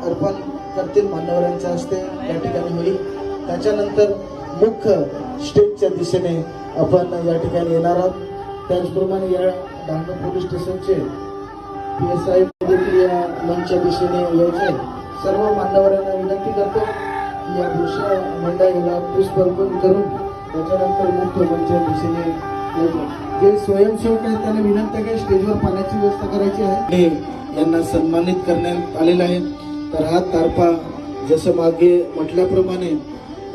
अर्पण करतील मान्यवरांच्या हस्ते या ठिकाणी होईल। त्याच्यानंतर मुख्य स्टेजच्या दिशेने आपण या ठिकाणी येणार आहोत। त्याचप्रमाणे या डहाणू पोलीस स्टेशनचे PSI देखील या मंचच्या दिशेने यायचे। सर्व मान्यवरांना विनंती करतो की या दृश्य मंडळाला पुष्प अर्पण करून त्याच्यानंतर मुख्य मंचच्या दिशेने यायचे। जे स्वयंसेवक आहेत त्यांना विनंती आहे स्टेजवर पाण्याची व्यवस्था करायची आहे। यांना सन्मानित करण्यात आलेलं आहे। तर हा तारपा जसं मागे म्हटल्याप्रमाणे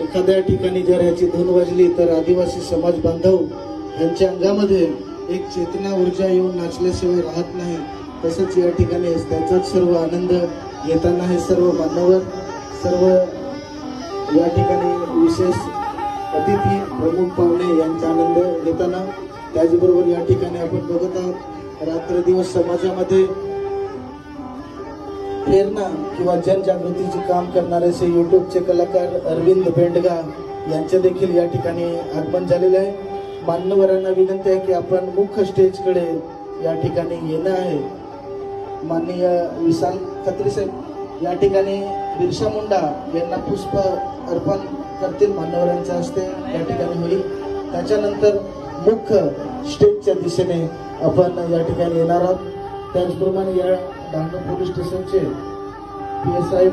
एखाद्या ठिकाणी जर याची धून वाजली तर आदिवासी समाज बांधव यांच्या अंगामध्ये एक चेतना ऊर्जा येऊन नाचल्याशिवाय राहत नाही। तसंच या ठिकाणी त्याचाच सर्व आनंद घेताना हे सर्व मान्यवर सर्व या ठिकाणी विशेष अतिथी प्रमुख पाहुणे यांचा आनंद घेताना त्याचबरोबर या ठिकाणी आपण बघत आहोत रात्रदिवस समाजामध्ये प्रेरणा किंवा जनजागृतीचे काम करणारे असे यूट्यूबचे कलाकार अरविंद बेंडगा यांचे देखील या ठिकाणी आगमन झालेले आहे। मान्यवरांना विनंती आहे की आपण मुख्य स्टेजकडे या ठिकाणी येणं आहे। माननीय विशाल खत्री साहेब या ठिकाणी बिरसा मुंडा यांना पुष्प अर्पण करतील मान्यवरांच्या हस्ते या ठिकाणी होईल। त्याच्यानंतर मुख्य स्टेजच्या दिशेने आपण या ठिकाणी येणार आहोत। त्याचप्रमाणे या डहाणू पोलीस स्टेशनचे PSI